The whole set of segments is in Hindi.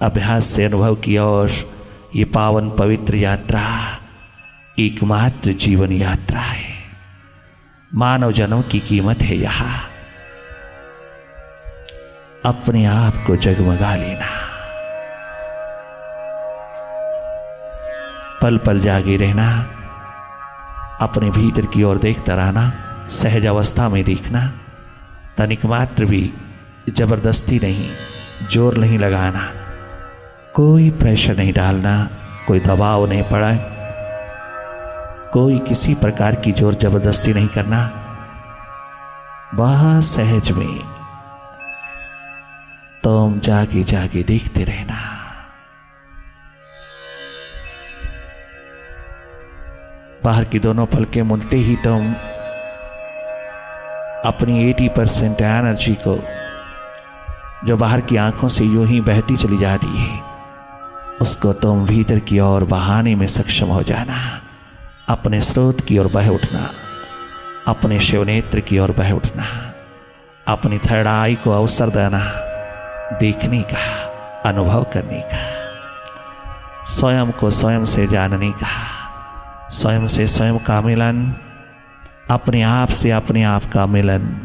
अभ्यास से अनुभव की और ये पावन पवित्र यात्रा एकमात्र जीवन यात्रा है। मानव जन्म की कीमत है यहाँ अपने आप को जगमगा लेना, पल पल जागे रहना, अपने भीतर की ओर देखता रहना, सहज अवस्था में देखना, तनिक मात्र भी जबरदस्ती नहीं, जोर नहीं लगाना, कोई प्रेशर नहीं डालना, कोई दबाव नहीं पड़ा, कोई किसी प्रकार की जोर जबरदस्ती नहीं करना, बस सहज में तुम जागे जागे देखते रहना। बाहर की दोनों पलकें मुनते ही तुम अपनी 80% एनर्जी को जो बाहर की आंखों से यूं ही बहती चली जाती है उसको तुम भीतर की ओर बहाने में सक्षम हो जाना, अपने स्रोत की ओर बह उठना, अपने शिवनेत्र की ओर बह उठना, अपनी थर्ड आई को अवसर देना, देखने का, अनुभव करने का, स्वयं को स्वयं से जानने का, स्वयं से स्वयं का मिलन, अपने आप से अपने आप का मिलन,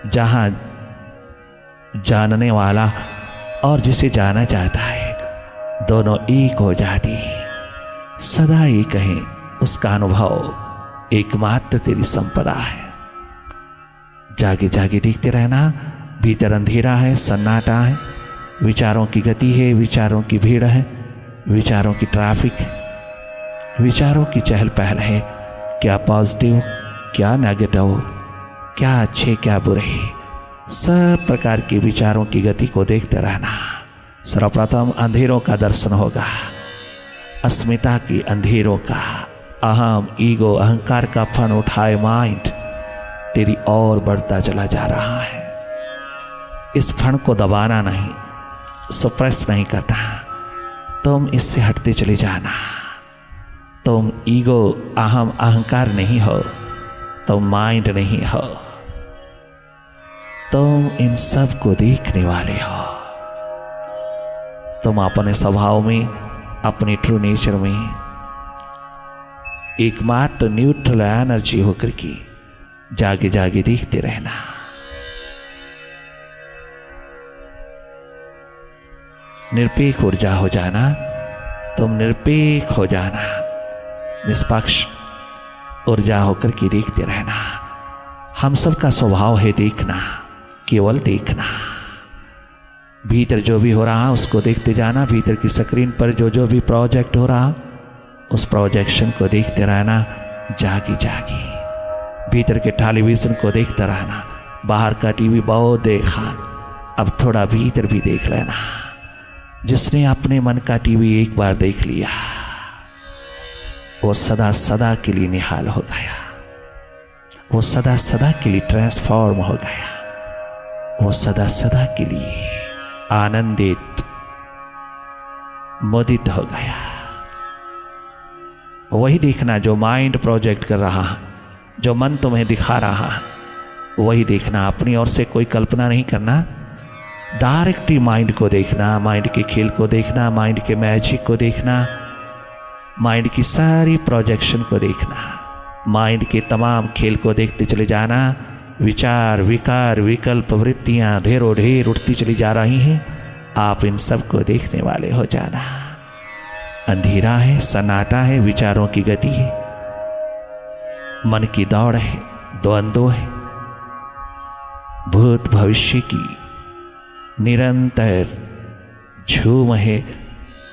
जहां जानने वाला और जिसे जाना चाहता है दोनों एक हो जाती है। सदा एक है, उसका अनुभव एकमात्र तेरी संपदा है। जागे जागे देखते रहना, भीतर अंधेरा है, सन्नाटा है, विचारों की गति है, विचारों की भीड़ है, विचारों की ट्रैफिक है, विचारों की चहल पहल है, क्या पॉजिटिव क्या नेगेटिव, क्या अच्छे क्या बुरे, सब प्रकार के विचारों की गति को देखते रहना। सर्वप्रथम अंधेरों का दर्शन होगा, अस्मिता की अंधेरों का, अहम ईगो अहंकार का फन उठाए माइंड तेरी ओर बढ़ता चला जा रहा है। इस फन को दबाना नहीं, सप्रेस नहीं करना, तुम इससे हटते चले जाना। तुम ईगो अहम अहंकार नहीं हो, तुम माइंड नहीं हो, तुम इन सब को देखने वाले हो। तुम अपने स्वभाव में, अपने ट्रू नेचर में एकमात्र न्यूट्रल एनर्जी होकर के जागे जागे देखते रहना। निरपेक्ष ऊर्जा हो जाना, तुम निरपेक्ष हो जाना, निष्पक्ष ऊर्जा होकर के देखते रहना। हम सबका स्वभाव है देखना, केवल देखना। भीतर जो भी हो रहा उसको देखते जाना, भीतर की स्क्रीन पर जो जो भी प्रोजेक्ट हो रहा उस प्रोजेक्शन को देखते रहना, जागी जागी। भीतर के टेलीविजन को देखते रहना, बाहर का टीवी बहुत देखा, अब थोड़ा भीतर भी देख लेना। जिसने अपने मन का टीवी एक बार देख लिया वो सदा सदा के लिए निहाल हो गया, वो सदा सदा के लिए ट्रांसफॉर्म हो गया, वो सदा सदा के लिए आनंदित मोदित हो गया। वही देखना जो माइंड प्रोजेक्ट कर रहा, जो मन तुम्हें दिखा रहा, वही देखना। अपनी ओर से कोई कल्पना नहीं करना, डायरेक्ट ही माइंड को देखना, माइंड के खेल को देखना, माइंड के मैजिक को देखना, माइंड की सारी प्रोजेक्शन को देखना, माइंड के तमाम खेल को देखते चले जाना। विचार विकार विकल्प वृत्तियां ढेरों ढेर उठती चली जा रही हैं, आप इन सब को देखने वाले हो जाना। अंधेरा है, सन्नाटा है, विचारों की गति है, मन की दौड़ है, द्वंद्व है, भूत भविष्य की निरंतर झूम है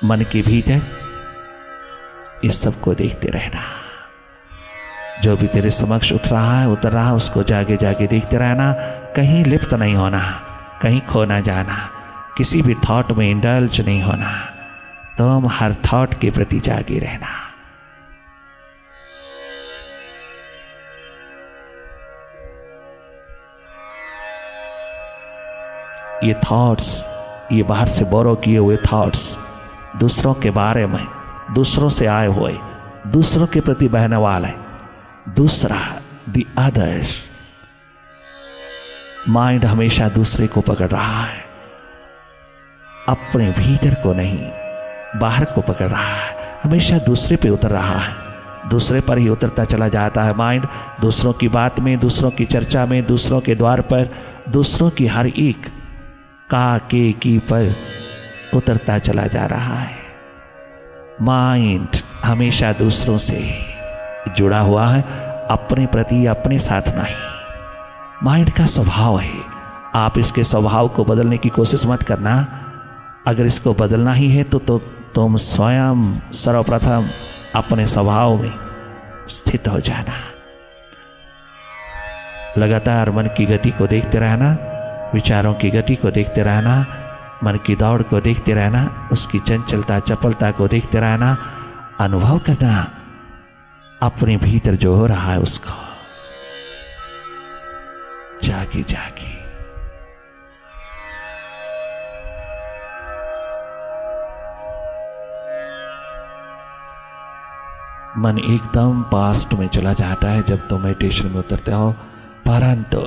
मन के भीतर। इस सब को देखते रहना। जो भी तेरे समक्ष उठ रहा है, उतर रहा है, उसको जागे जागे देखते रहना। कहीं लिप्त नहीं होना, कहीं खो ना जाना, किसी भी थॉट में इंडल्ज नहीं होना। तुम हर थॉट के प्रति जागे रहना। ये थॉट्स, ये बाहर से बोरो किए हुए थॉट्स, दूसरों के बारे में, दूसरों से आए हुए, दूसरों के प्रति बहने वाले, दूसरा द अदर्स। माइंड हमेशा दूसरे को पकड़ रहा है, अपने भीतर को नहीं, बाहर को पकड़ रहा है, हमेशा दूसरे पे उतर रहा है, दूसरे पर ही उतरता चला जाता है माइंड। दूसरों की बात में, दूसरों की चर्चा में, दूसरों के द्वार पर, दूसरों की हर एक का के की पर उतरता चला जा रहा है। माइंड हमेशा दूसरों से जुड़ा हुआ है, अपने प्रति, अपने साथ नहीं। माइंड का स्वभाव है, आप इसके स्वभाव को बदलने की कोशिश मत करना। अगर इसको बदलना ही है तो तुम स्वयं सर्वप्रथम अपने स्वभाव में स्थित हो जाना। लगातार मन की गति को देखते रहना, विचारों की गति को देखते रहना, मन की दौड़ को देखते रहना, उसकी चंचलता चपलता को देखते रहना, अनुभव करना अपने भीतर जो हो रहा है उसको जागी जागी। मन एकदम पास्ट में चला जाता है जब तुम मेडिटेशन में उतरते हो, परंतु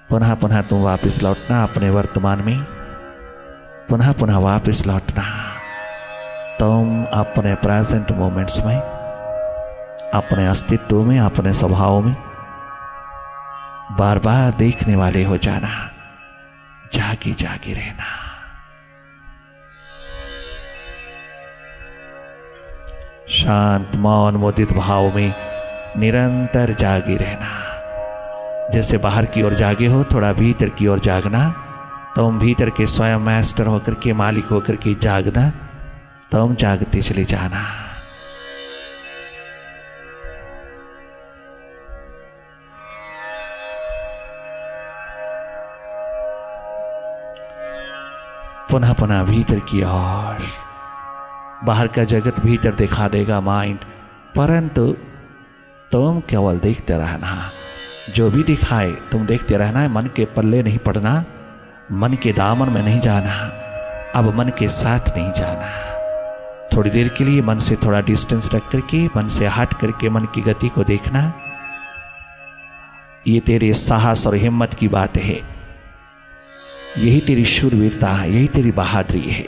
पुनः पुनः तुम वापस लौटना अपने वर्तमान में, पुनः पुनः वापस लौटना तुम अपने प्रेजेंट मोमेंट्स में, अपने अस्तित्व में, अपने स्वभाव में बार बार देखने वाले हो जाना, जागी जागी रहना। शांत मौन मुदित भाव में निरंतर जागी रहना। जैसे बाहर की ओर जागे हो, थोड़ा भीतर की ओर जागना। तुम भीतर के स्वयं मास्टर होकर के, मालिक होकर के जागना, तुम जागते चले जाना। पुनः पुनः भीतर की ओर। बाहर का जगत भीतर दिखा देगा माइंड, परंतु तुम केवल देखते रहना। जो भी दिखाए तुम देखते रहना है। मन के पल्ले नहीं पड़ना, मन के दामन में नहीं जाना, अब मन के साथ नहीं जाना। थोड़ी देर के लिए मन से थोड़ा डिस्टेंस रख करके, मन से हट करके मन की गति को देखना। ये तेरे साहस और हिम्मत की बात है, यही तेरी शूरवीरता है, यही तेरी बहादुरी है।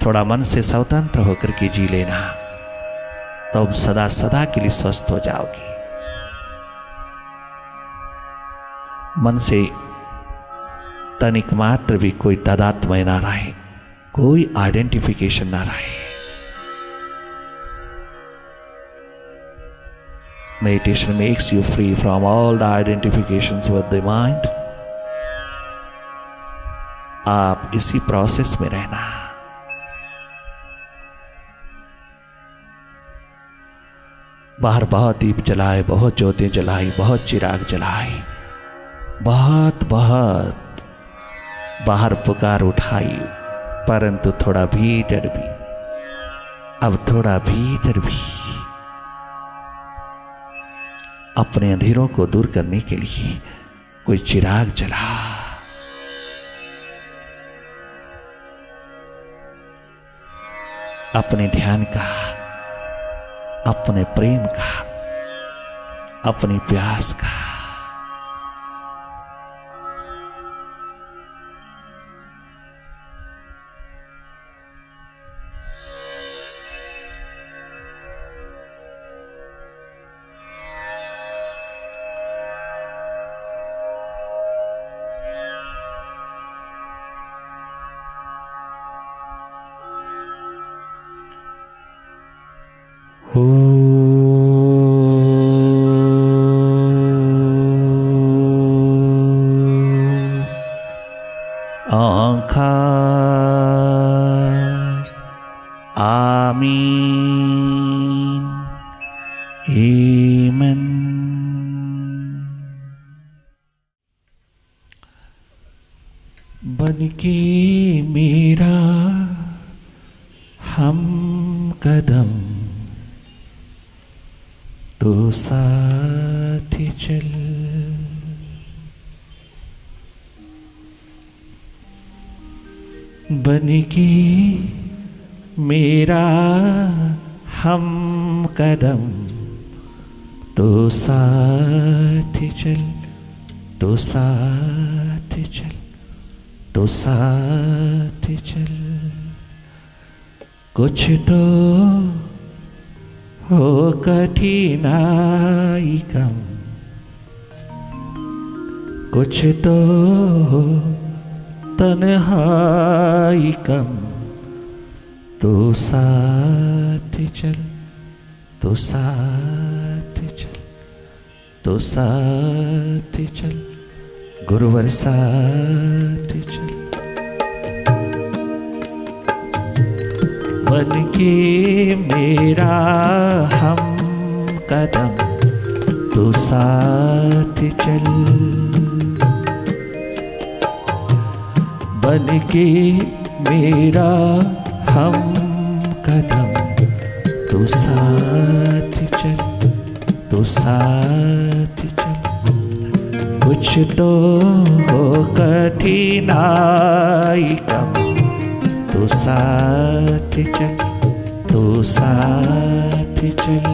थोड़ा मन से स्वतंत्र होकर के जी लेना, तब सदा सदा के लिए स्वस्थ हो जाओगी। मन से तनिक मात्र भी कोई तादात्म्य ना रहे, कोई आइडेंटिफिकेशन ना रहे। Meditation makes you free from all the identifications with the mind. आप इसी प्रोसेस में रहना। बाहर बहुत दीप जलाए, बहुत ज्योतें जलाई, बहुत चिराग जलाए, बहुत बहुत बाहर पुकार उठाई, परंतु थोड़ा भीतर भी, अब थोड़ा भीतर भी अपने अंधेरों को दूर करने के लिए कोई चिराग जला। अपने ध्यान का, अपने प्रेम का, अपनी प्यास का आमीन। आमीन। बनके मेरा हम कदम तो साथ चल, बनके मेरा हम कदम तो साथ चल, तो साथ चल, तो साथ चल, कुछ तो हो कठिनाई कम, कुछ तो हो तन्हाई कम, तो साथ चल, तो साथ चल, तो साथ चल, गुरुवर साथ चल। बन के मेरा हम कदम, तो साथ चल, बन के मेरा हम कदम, तो साथ चल, तो साथ चल, कुछ तो हो कठिनाई कम, तो साथ चल, तो साथ चल।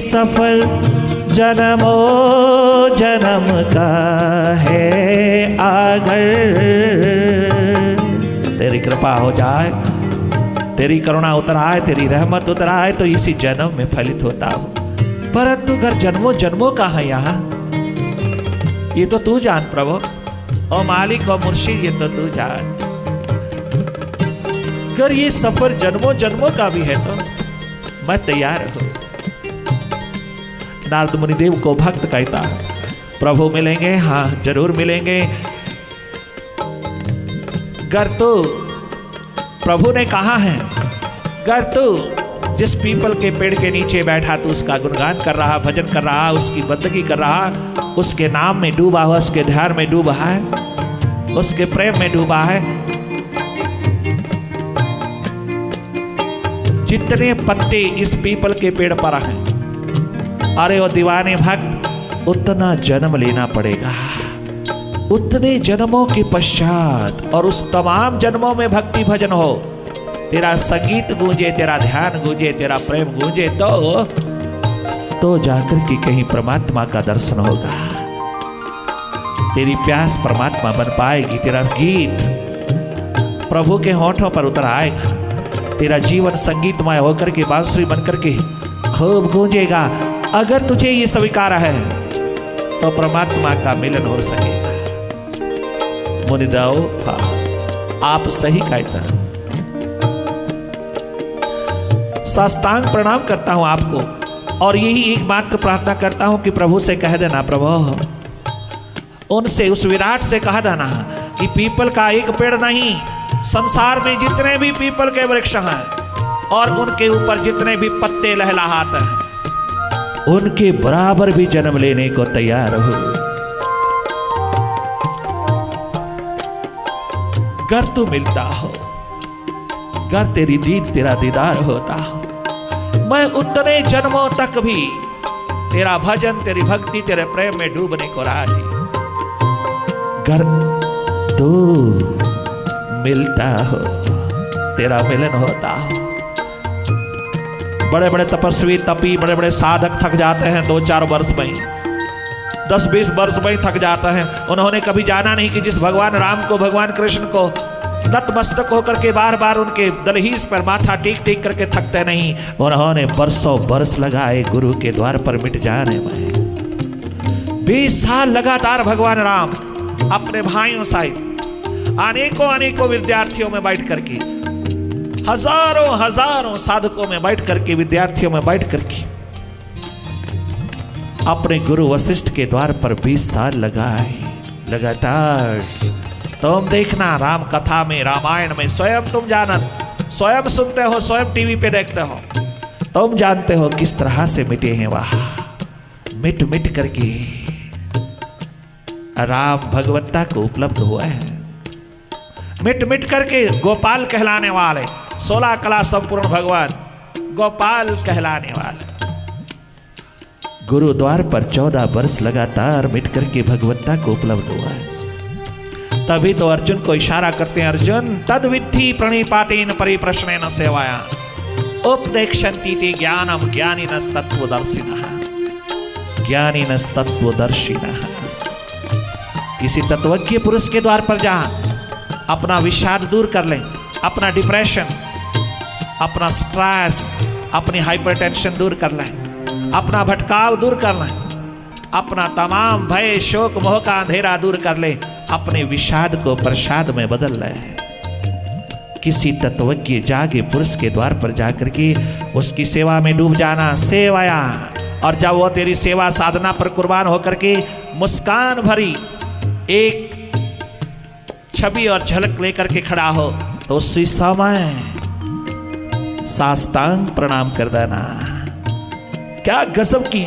सफर जन्मों जन्म का है आगर, तेरी कृपा हो जाए, तेरी करुणा उतर आए, तेरी रहमत उतर आए तो इसी जन्म में फलित होता हूं। परंतु घर जन्मों जन्मों का है यहाँ, ये तो तू जान प्रभु, ओ मालिक ओ मुर्शिद, ये तो तू जान। अगर ये सफर जन्मों जन्मों का भी है तो मैं तैयार हूं। नारद मुनिदेव को भक्त कहता, प्रभु मिलेंगे, हाँ जरूर मिलेंगे। गर तू, प्रभु ने कहा है, गर तू जिस पीपल के पेड़ के नीचे बैठा तू उसका गुणगान कर रहा, भजन कर रहा, उसकी बंदगी कर रहा, उसके नाम में डूबा हुआ, उसके ध्यान में डूबा है, उसके प्रेम में डूबा है। जितने पत्ते इस पीपल के पेड़ पर हैं, अरे वो दीवाने भक्त, उतना जन्म लेना पड़ेगा। उतने जन्मों के पश्चात और उस तमाम जन्मों में भक्ति भजन हो, तेरा संगीत गूंजे, तेरा ध्यान गूंजे, तेरा प्रेम गूंजे, तो जाकर के कहीं परमात्मा का दर्शन होगा। तेरी प्यास परमात्मा बन पाएगी, तेरा गीत प्रभु के होठों पर उतर आएगा, तेरा जीवन संगीतमय होकर के बांसुरी बनकर के खूब गूंजेगा। अगर तुझे ये स्वीकार है तो परमात्मा का मिलन हो सकेगा। मुनिदेव आप सही कहते हैं। साष्टांग प्रणाम करता हूं आपको और यही एकमात्र प्रार्थना करता हूं कि प्रभु से कह देना, प्रभु उनसे, उस विराट से कह देना कि पीपल का एक पेड़ नहीं, संसार में जितने भी पीपल के वृक्ष हैं और उनके ऊपर जितने भी पत्ते लहलहाते हैं, उनके बराबर भी जन्म लेने को तैयार हो। गर तू मिलता हो, गर तेरी दीद तेरा दीदार होता हो, मैं उतने जन्मों तक भी तेरा भजन, तेरी भक्ति, तेरे प्रेम में डूबने को राजी। गर तू मिलता हो, तेरा मिलन होता हो। बड़े बड़े तपस्वी तपी, बड़े बड़े साधक थक जाते हैं 2-4 वर्ष में, 10-20 वर्ष में थक जाते हैं। उन्होंने कभी जाना नहीं कि जिस भगवान राम को, भगवान कृष्ण को नतमस्तक होकर के बार बार उनके दलहीस पर माथा टीक टीक करके थकते नहीं, उन्होंने बरसों बरस लगाए गुरु के द्वार पर मिट जाने में। 20 साल लगातार भगवान राम अपने भाइयों सहित अनेकों अनेकों विद्यार्थियों में बैठ करके, हजारों हजारों साधकों में बैठ करके, विद्यार्थियों में बैठ करके अपने गुरु वशिष्ठ के द्वार पर 20 साल लगाए लगातार। तुम देखना राम कथा में, रामायण में, स्वयं तुम जानत, स्वयं सुनते हो, स्वयं टीवी पे देखते हो, तुम जानते हो किस तरह से मिटे हैं वह, मिट मिट करके राम भगवत्ता को उपलब्ध हुआ है। मिट मिट करके गोपाल कहलाने वाले 16 कला संपूर्ण भगवान गोपाल कहलाने वाले गुरुद्वार पर 14 वर्ष लगातार मिट करके भगवत्ता को उपलब्ध हुआ है। तभी तो अर्जुन को इशारा करते हैं, अर्जुन तद विद्धि प्रणिपातेन परिप्रश्नेन सेवाया उपदेक्षन्ति ते ज्ञानम ज्ञानिनस्तत्त्वदर्शिनः ज्ञानिनस्तत्त्वदर्शिनः। किसी तत्वज्ञ पुरुष के द्वार पर जा, अपना विषाद दूर कर ले, अपना डिप्रेशन, अपना स्ट्रेस, अपनी हाइपरटेंशन दूर कर ले, अपना भटकाव दूर कर ले, अपना तमाम भय शोक मोह का अंधेरा दूर कर ले, अपने विषाद को प्रसाद में बदल ले। किसी तत्वज्ञ जागे पुरुष के द्वार पर जाकर के उसकी सेवा में डूब जाना, सेवाया। और जब वो तेरी सेवा साधना पर कुर्बान होकर के मुस्कान भरी एक छवि और झलक लेकर के खड़ा हो, तो उसी समय साष्टांग प्रणाम कर देना। क्या गजब की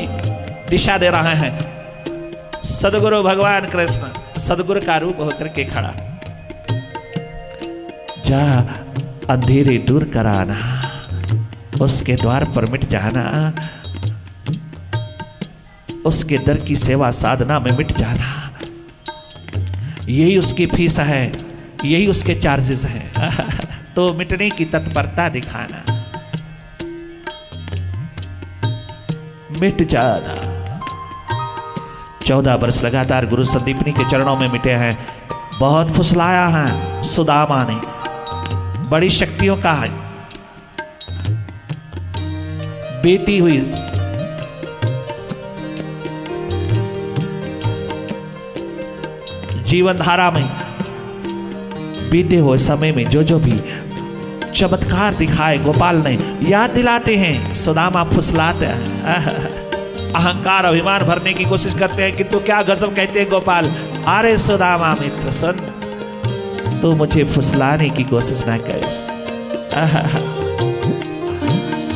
दिशा दे रहे हैं सदगुरु भगवान कृष्ण, सदगुरु का रूप होकर के खड़ा। जा अंधेरे दूर कराना, उसके द्वार पर मिट जाना, उसके दर की सेवा साधना में मिट जाना। यही उसकी फीस है, यही उसके चार्जेस हैं। तो मिटने की तत्परता दिखाना, मिट जाना। 14 वर्ष लगातार गुरु संदीपनी के चरणों में मिटे हैं। बहुत फुसलाया है सुदामा ने, बड़ी शक्तियों का है बीती हुई जीवन धारा में, बीते हुए समय में जो भी चमत्कार दिखाए गोपाल ने, याद दिलाते हैं। सुदामा फुसलाते हैं, अहंकार अभिमान भरने की कोशिश करते हैं, किंतु क्या गजब कहते हैं गोपाल, अरे सुदामा मित्र सुन, तू मुझे फुसलाने की कोशिश ना कर,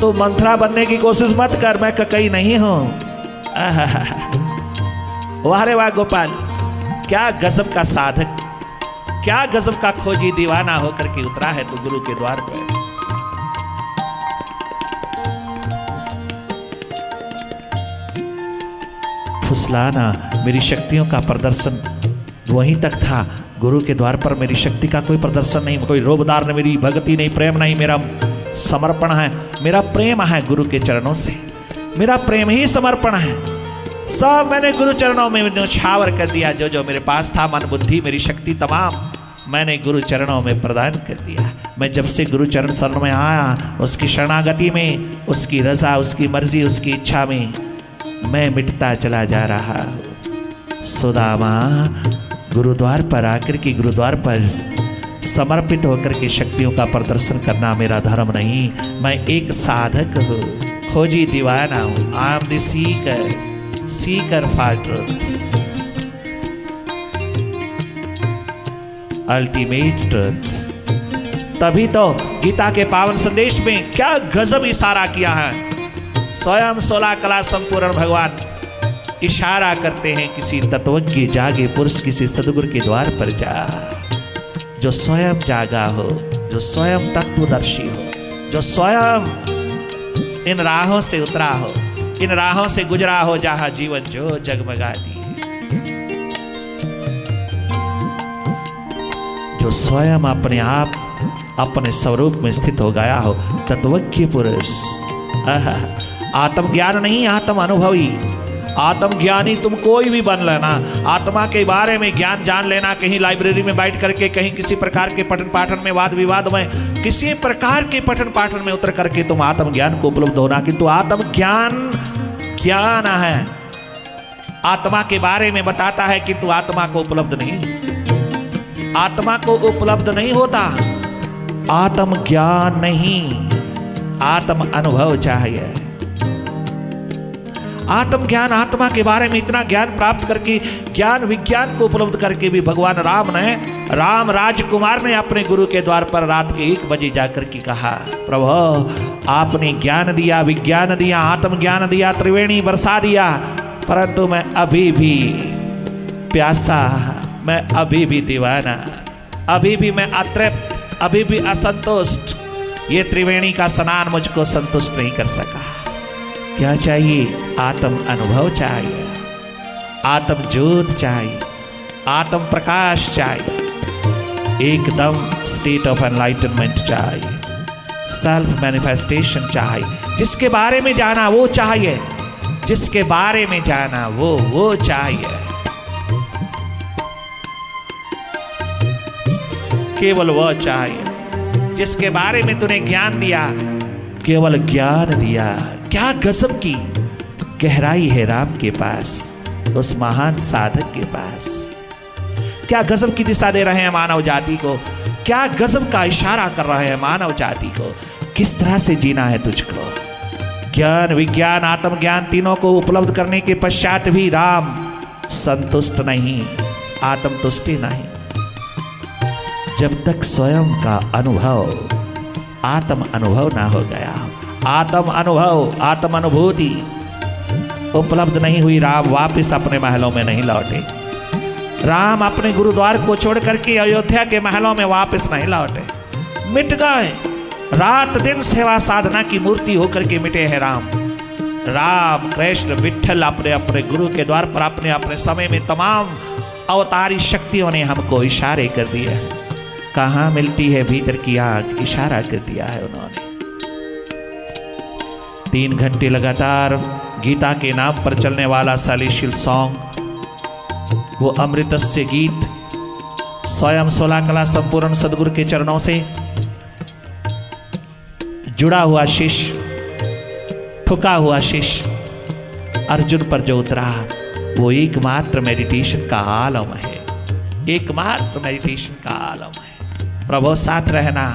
तू मंथरा बनने की कोशिश मत कर, मैं ककई नहीं हूं। वाह रे वाह गोपाल, क्या गजब का साधक, क्या गजब का खोजी दीवाना होकर के उतरा है तू गुरु के द्वार पर। फुसलाना मेरी शक्तियों का प्रदर्शन वहीं तक था। गुरु के द्वार पर मेरी शक्ति का कोई प्रदर्शन नहीं, कोई रोबदार नहीं, मेरी भक्ति नहीं, प्रेम नहीं, मेरा समर्पण है, मेरा प्रेम है गुरु के चरणों से, मेरा प्रेम ही समर्पण है। सब मैंने गुरु चरणों में न्यौछावर कर दिया, जो जो मेरे पास था, मन बुद्धि मेरी शक्ति तमाम मैंने गुरु चरणों में प्रदान कर दिया। मैं जब से गुरु चरण शरण में आया, उसकी शरणागति में, उसकी रजा, उसकी मर्जी, उसकी इच्छा में मैं मिटता चला जा रहा हूँ। सुदामा गुरुद्वार पर आकर के, गुरुद्वार पर समर्पित होकर के शक्तियों का प्रदर्शन करना मेरा धर्म नहीं। मैं एक साधक हूँ, खोजी दीवाना हूँ। I am the seeker for truth, ultimate truth. तभी तो गीता के पावन संदेश में क्या गजब इशारा किया है। स्वयं 16 कला संपूर्ण भगवान इशारा करते हैं, किसी तत्वज्ञ जागे पुरुष किसी सदगुरु के द्वार पर जा, जो स्वयं जागा हो, जो स्वयं तत्वदर्शी हो, जो स्वयं इन राहों से उतरा हो, इन राहों से गुजरा हो जहां जीवन जो जगमगाती है, जो स्वयं अपने आप अपने स्वरूप में स्थित हो गया हो, तत्वज्ञ पुरुष। आत्मज्ञान नहीं, आत्म अनुभवी। आत्मज्ञानी तुम कोई भी बन लेना, आत्मा के बारे में ज्ञान जान लेना, कहीं लाइब्रेरी में बैठ करके, कहीं किसी प्रकार के पठन पाठन में, वाद विवाद में, किसी प्रकार के पठन पाठन में उतर करके तुम आत्मज्ञान को उपलब्ध होना। किंतु आत्मज्ञान ज्ञान है, आत्मा के बारे में बताता है, किंतु आत्मा को उपलब्ध नहीं, आत्मा को उपलब्ध नहीं होता। आत्मज्ञान नहीं, आत्म अनुभव चाहिए। आत्मज्ञान, आत्मा के बारे में इतना ज्ञान प्राप्त करके, ज्ञान विज्ञान को उपलब्ध करके भी भगवान राम ने राम राजकुमार ने अपने गुरु के द्वार पर रात के 1 बजे जाकर के कहा, प्रभु आपने ज्ञान दिया, विज्ञान दिया, आत्मज्ञान दिया, त्रिवेणी बरसा दिया, परंतु मैं अभी भी प्यासा, मैं अभी भी दीवाना, अभी भी मैं अतृप्त, अभी भी असंतुष्ट। ये त्रिवेणी का स्नान मुझको संतुष्ट नहीं कर सका। क्या चाहिए? आत्म अनुभव चाहिए, आत्म ज्योत चाहिए, आत्म प्रकाश चाहिए, एकदम स्टेट ऑफ एनलाइटनमेंट चाहिए, सेल्फ मैनिफेस्टेशन चाहिए। जिसके बारे में जाना वो चाहिए, जिसके बारे में जाना वो चाहिए, केवल वो चाहिए। जिसके बारे में तूने ज्ञान दिया, केवल ज्ञान दिया। क्या गजब की गहराई है राम के पास, उस महान साधक के पास। क्या गजब की दिशा दे रहे हैं मानव जाति को, क्या गजब का इशारा कर रहे हैं मानव जाति को, किस तरह से जीना है तुझको। ज्ञान विज्ञान आत्मज्ञान तीनों को उपलब्ध करने के पश्चात भी राम संतुष्ट नहीं, आत्मतुष्टि नहीं। जब तक स्वयं का अनुभव, आत्म अनुभव ना हो गया, आत्म अनुभव, आत्म अनुभूति उपलब्ध नहीं हुई, राम वापस अपने महलों में नहीं लौटे। राम अपने गुरुद्वार को छोड़ करके अयोध्या के महलों में वापस नहीं लौटे, मिट गए। रात दिन सेवा साधना की मूर्ति होकर के मिटे हैं राम। राम कृष्ण विठल अपने अपने गुरु के द्वार पर अपने अपने समय में तमाम अवतारी शक्तियों ने हमको इशारे कर दिए हैं। कहाँ मिलती है भीतर की आग, इशारा कर दिया है उन्होंने। 3 घंटे लगातार गीता के नाम पर चलने वाला सैलिशियल सॉन्ग, वो अमृतस्य गीत, स्वयं 16 कला संपूर्ण सदगुरु के चरणों से जुड़ा हुआ शिष्य, ठुका हुआ शिष्य अर्जुन पर जो उतरा, वो एकमात्र मेडिटेशन का आलम है, एकमात्र मेडिटेशन का आलम है। प्रभु साथ रहना,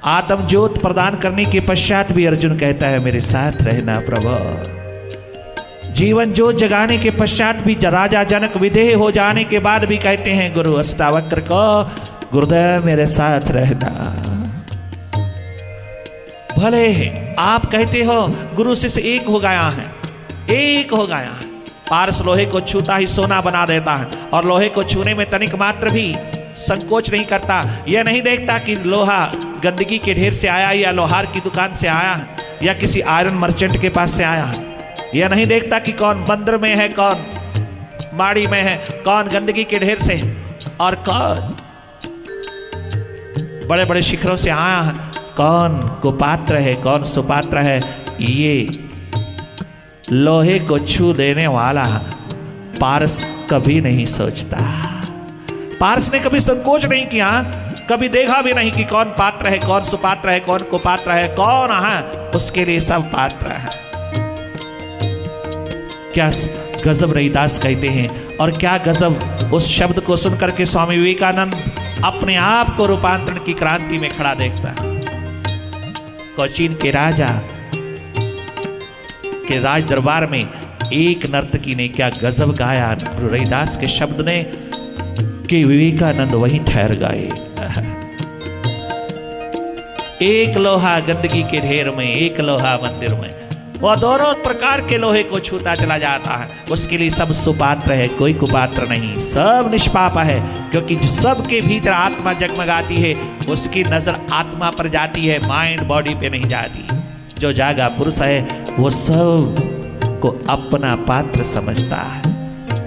आत्म ज्योत प्रदान करने के पश्चात भी अर्जुन कहता है मेरे साथ रहना प्रभु। जीवन ज्योत जगाने के पश्चात भी राजा जनक विदेह हो जाने के बाद भी कहते हैं गुरु अष्टावक्र को, गुरुदेव मेरे साथ रहना। भले आप कहते हो गुरु शिष्य एक हो गया है, एक हो गया है। पारस लोहे को छूता ही सोना बना देता है, और लोहे को छूने में तनिक मात्र भी संकोच नहीं करता। यह नहीं देखता कि लोहा गंदगी के ढेर से आया, या लोहार की दुकान से आया है, या किसी आयरन मर्चेंट के पास से आया है। यह नहीं देखता कि कौन मंदिर में है, कौन माड़ी में है, कौन गंदगी के ढेर से, और कौन बड़े बड़े शिखरों से आया है, कौन कुपात्र है, कौन सुपात्र है। ये लोहे को छू देने वाला पारस कभी नहीं सोचता। पारस ने कभी संकोच नहीं किया, कभी देखा भी नहीं कि कौन पात्र है, कौन सुपात्र है, कौन कुपात्र है, कौन है, उसके लिए सब पात्र है। क्या गजब रैदास कहते हैं, और क्या गजब उस शब्द को सुनकर के स्वामी विवेकानंद अपने आप को रूपांतरण की क्रांति में खड़ा देखता है। कोचीन के राजा के राज दरबार में एक नर्तकी ने क्या गजब गाया गुरु रैदास के शब्द ने, कि विवेकानंद वहीं ठहर गए। एक लोहा गंदगी के ढेर में, एक लोहा मंदिर में, वह दोनों प्रकार के लोहे को छूता चला जाता है। उसके लिए सब सुपात्र है, कोई कुपात्र नहीं, सब निष्पाप है। क्योंकि सबके भीतर आत्मा जगमगाती है, उसकी नजर आत्मा पर जाती है, माइंड बॉडी पे नहीं जाती। जो जागा पुरुष है वो सब को अपना पात्र समझता है,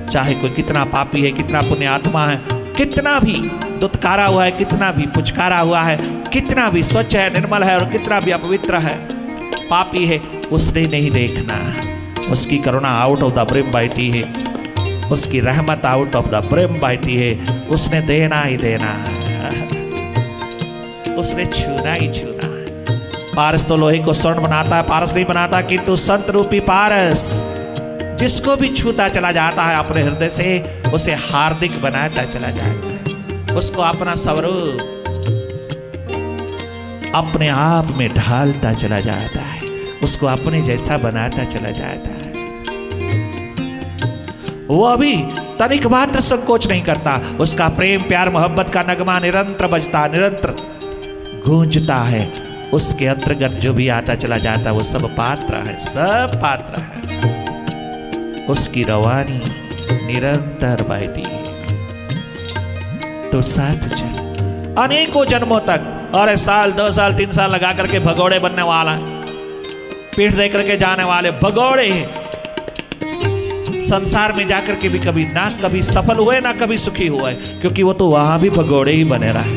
चाहे कोई कितना पापी है, कितना पुण्य आत्मा है, कितना भी दुत्कारा हुआ है, कितना भी पुचकारा हुआ है, कितना भी स्वच्छ है, निर्मल है, और कितना भी अपवित्र है, पापी है, उसने नहीं देखना। उसकी करुणा आउट ऑफ द ब्रिम बहती है, उसकी रहमत आउट ऑफ द ब्रिम बहती है। उसने देना ही देना है, उसने छूना ही छूना है। पारस तो लोहे को स्वर्ण बनाता है, पारस नहीं बनाता, किंतु संत रूपी पारस जिसको भी छूता चला जाता है अपने हृदय से, उसे हार्दिक बनाता चला जाता है, उसको अपना स्वरूप अपने आप में ढालता चला जाता है, उसको अपने जैसा बनाता चला जाता है। वो अभी तनिक मात्र संकोच नहीं करता। उसका प्रेम प्यार मोहब्बत का नगमा निरंतर बजता, निरंतर गूंजता है। उसके अंतर्गत जो भी आता चला जाता वो सब पात्र है, सब पात्र है। उसकी रवानी निरंतर बहती है। तो साथ चल अनेकों जन्मों तक, और साल 2 साल 3 साल लगा करके भगोड़े बनने वाला, पीठ दे करके जाने वाले भगोड़े संसार में जाकर के भी कभी सफल हुए ना कभी सुखी हुए, क्योंकि वो तो वहां भी भगोड़े ही बने रहे,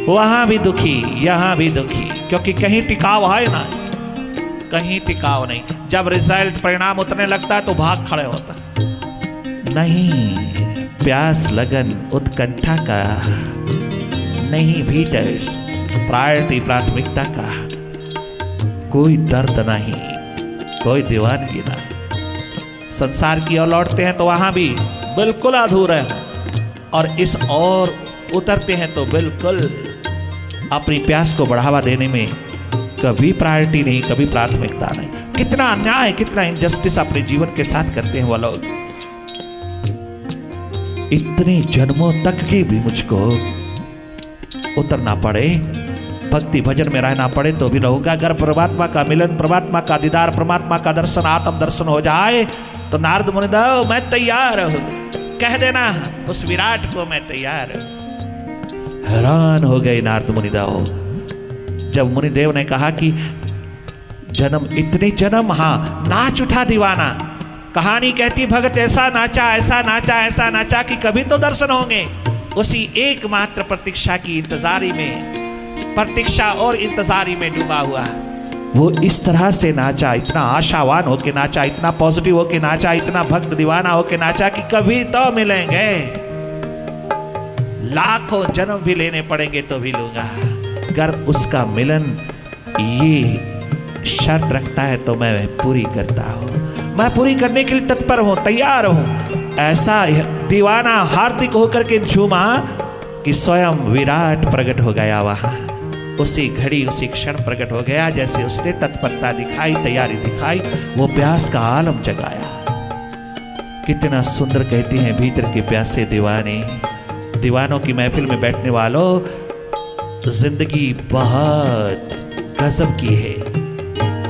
वहां भी दुखी यहां भी दुखी, क्योंकि कहीं टिकाव है ना, कहीं टिकाव नहीं। जब रिजल्ट परिणाम उतरने लगता है तो भाग खड़े होता नहीं। प्यास लगन उत्कंठा का नहीं, भीतर प्रायोरिटी प्राथमिकता का कोई दर्द नहीं, कोई दीवानगी नहीं। संसार की ओर लौटते हैं तो वहां भी बिल्कुल अधूरे हैं, और इस ओर उतरते हैं तो बिल्कुल अपनी प्यास को बढ़ावा देने में कभी प्रायोरिटी नहीं, कभी प्राथमिकता नहीं। कितना अन्याय, कितना इनजस्टिस अपने जीवन के साथ करते हैं वो लोग। इतने जन्मों तक की भी मुझको उतरना पड़े, भक्ति भजन में रहना पड़े तो भी रहूंगा। अगर परमात्मा का मिलन, परमात्मा का दीदार, परमात्मा का दर्शन, आत्म दर्शन हो जाए तो नारद मुनिदेव मैं तैयार हूं, कह देना उस विराट को मैं तैयार हूं। हैरान हो गए नारद मुनिदेव जब मुनिदेव ने कहा कि जन्म, इतने जन्म, हाँ नाच उठा दीवाना। कहानी कहती भगत ऐसा नाचा, ऐसा नाचा, ऐसा नाचा कि कभी तो दर्शन होंगे। उसी एकमात्र प्रतीक्षा की इंतजारी में, प्रतीक्षा और इंतजारी में डूबा हुआ वो इस तरह से नाचा, इतना आशावान होके नाचा, इतना पॉजिटिव होके नाचा, इतना भक्त दीवाना होके नाचा कि कभी तो मिलेंगे, लाखों जन्म भी लेने पड़ेंगे तो भी लूंगा। अगर उसका मिलन ये शर्त रखता है तो मैं पूरी करता हूं, मैं पूरी करने के लिए तत्पर हूं, तैयार हूं। ऐसा दीवाना हार्दिक होकर के झूमा कि स्वयं विराट प्रकट हो गया वहां। उसी घड़ी उसी क्षण प्रकट हो गया, जैसे उसने तत्परता दिखाई, तैयारी दिखाई, वो प्यास का आलम जगाया। कितना सुंदर कहती हैं भीतर के प्यासे दीवाने। दीवानों की महफिल में बैठने वालों, जिंदगी बहुत गजब की है।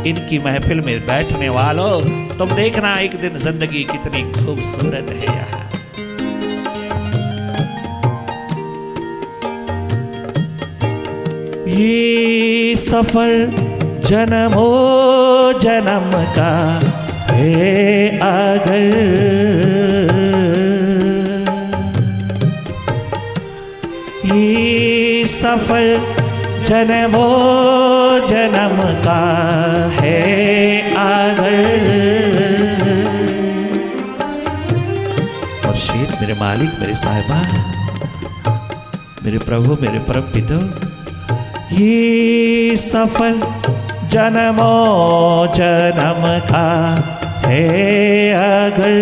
इनकी महफिल में बैठने वालों, तुम देखना एक दिन जिंदगी कितनी खूबसूरत है यहाँ। ये सफर जन्मों जन्म का है अगर, ये सफर जन्मों जन्म का है अगर। मुर्शिद मेरे मालिक, मेरे साहिबा, मेरे प्रभु, मेरे परम पिता, ये सफर जन्मों जन्म का है अगर,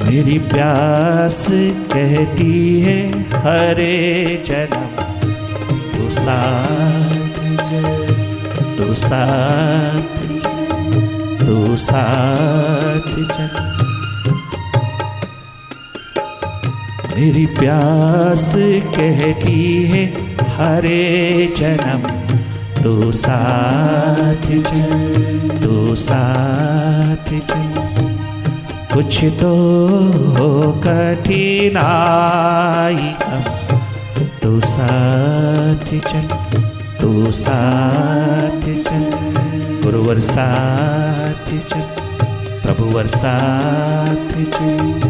मेरी प्यास कहती है हरे जन्म तू साथ चल, तू साथ चल, तू साथ चल। मेरी प्यास कहती है हरे जन्म तू साथ चल, तू साथ चल। कुछ तो हो कठिनाई कम, तू साथ चल, तू साथ चल। गुरुवर साथ चल, प्रभुवर साथ चल।